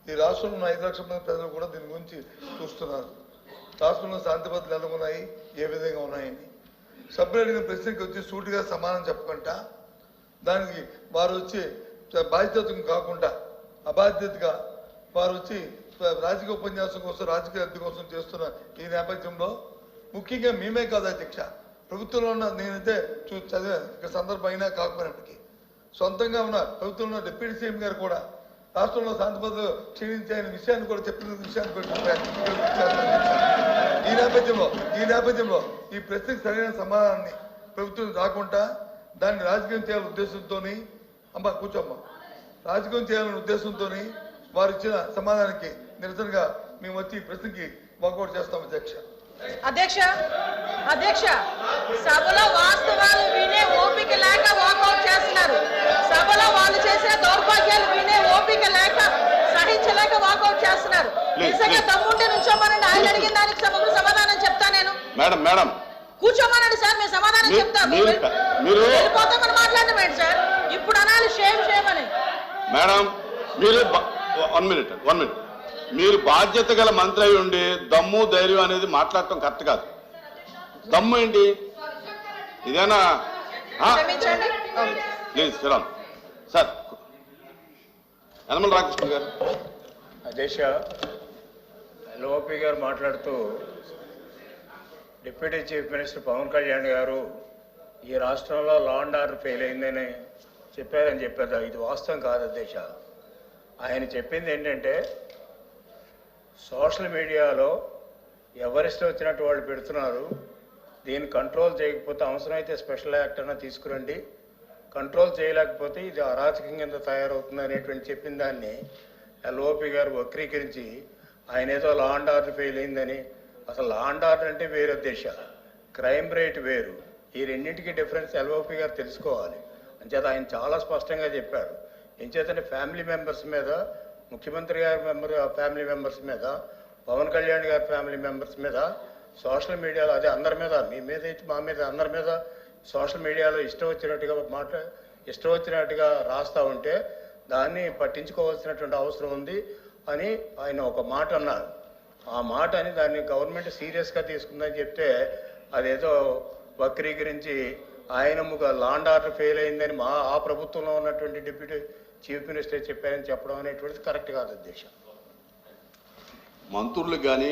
ఈ రాష్ట్రంలో ఉన్న 5 లక్షల మంది ప్రజలు కూడా దీని గురించి చూస్తున్నారు. రాష్ట్రంలో శాంతి భద్రతలు ఎలా ఉన్నాయి, ఏ విధంగా ఉన్నాయని. సభ్యులు అడిగిన ప్రశ్నకి వచ్చి సూటిగా సమాధానం చెప్పకుండా దానికి వారు వచ్చి బాధ్యతగా కాకుండా అబాధ్యతగా వారు వచ్చి రాజకీయ ఉపన్యాసం కోసం, రాజకీయ లబ్ధి కోసం చేస్తున్న ఈ నేపథ్యంలో ముఖ్యంగా మేమే కాదు అధ్యక్ష, ప్రభుత్వంలో ఉన్న నేనైతే చదివా ఇక్కడ సందర్భం అయినా కాకపోయినప్పటికీ సొంతంగా ఉన్న ప్రభుత్వంలో ఉన్న డిప్యూటీ సీఎం గారు కూడా రాష్ట్రంలో శాంతి భద్రతలు క్షీణించే విషయాన్ని కూడా చెప్పిన విషయాన్ని కూడా ఈ నేపథ్యంలో ఈ ప్రశ్నకు సరైన సమాధానాన్ని ప్రభుత్వం రాకుండా దాన్ని రాజకీయం చేయాలనే ఉద్దేశంతో అమ్మ కూర్చోమ్మ రాజకీయం చేయాలనే ఉద్దేశంతో వారు ఇచ్చిన సమాధానానికి నిరసనగా మేము వచ్చి ఈ ప్రశ్నకి వాకౌట్ చేస్తాం అధ్యక్ష సభలో వాస్తవాలు వినే ఓపిక లేక వాకౌట్ చేస్తున్నారు. సభలో వాళ్ళు చేసిన దౌర్భాగ్యాలు వినే ఓపిక లేక సహించలేక వాకౌట్ చేస్తున్నారు. నిజంగా తమ్ముంటే నుంచోమనండి, ఆయన అడిగిన దానికి సమాధానం చెప్తా నేను. మేడం కూర్చోమనండి సార్, మేము సమాధానం చెప్తాము. వెళ్ళిపోతామని మాట్లాడమేంటి సార్, ఇప్పుడు అనాలి షేమ్ అని. మేడం మీరు 1 మినిట్ మీరు బాధ్యత గల మంత్రి అయి ఉండి దమ్ము ధైర్యం అనేది మాట్లాడటం కరెక్ట్ కాదు. దమ్ము ఏంటి ఇదేనా? Please Sriram sir. యనమల రామకృష్ణ గారు. అధ్యక్ష, ఎల్ఓపి గారు మాట్లాడుతూ deputy chief minister Pawan Kalyan garu ఈ రాష్ట్రంలో లా అండ్ ఆర్డర్ ఫెయిల్ అయిందని చెప్పారని చెప్పారు. ఇది వాస్తవం కాదు అధ్యక్ష. ఆయన చెప్పింది ఏంటంటే సోషల్ మీడియాలో ఎవరిష్టం వచ్చినట్టు వాళ్ళు పెడుతున్నారు, దీన్ని కంట్రోల్ చేయకపోతే అవసరమైతే స్పెషల్ యాక్ట్ అన్నా తీసుకురండి, కంట్రోల్ చేయలేకపోతే ఇది అరాచకం కింద తయారవుతుంది అనేటువంటి చెప్పిన దాన్ని ఎల్ఓపి గారు వక్రీకరించి ఆయన ఏదో లా అండ్ ఆర్డర్ ఫెయిల్ అయిందని. అసలు లా అండ్ ఆర్డర్ అంటే వేరు దేశ, క్రైమ్ రేట్ వేరు. ఈ రెండింటికి డిఫరెన్స్ ఎల్ఓపి గారు తెలుసుకోవాలి. అంచేత ఆయన చాలా స్పష్టంగా చెప్పారు. ఎంచేతంటే ఫ్యామిలీ మెంబర్స్ మీద, ముఖ్యమంత్రి గారి ఫ్యామిలీ మెంబర్స్ మీద, పవన్ కళ్యాణ్ గారి ఫ్యామిలీ మెంబర్స్ మీద సోషల్ మీడియాలో, అదే అందరి మీద, మీ మీద మా మీద అందరి మీద సోషల్ మీడియాలో ఇష్టం వచ్చినట్టుగా రాస్తూ ఉంటే దాన్ని పట్టించుకోవాల్సినటువంటి అవసరం ఉంది అని ఆయన ఒక మాట అన్నారు. ఆ మాట అని దాన్ని గవర్నమెంట్ సీరియస్గా తీసుకుందని చెప్తే అదేదో వక్రీకరించి ఆయన లా అండ్ ఆర్డర్ ఫెయిల్ అయిందని ఆ ప్రభుత్వంలో ఉన్నటువంటి డిప్యూటీ చీఫ్ మినిస్టర్ చెప్పారని చెప్పడం అనేటువంటిది కరెక్ట్ కాదు అధ్యక్ష. మంత్రులు కానీ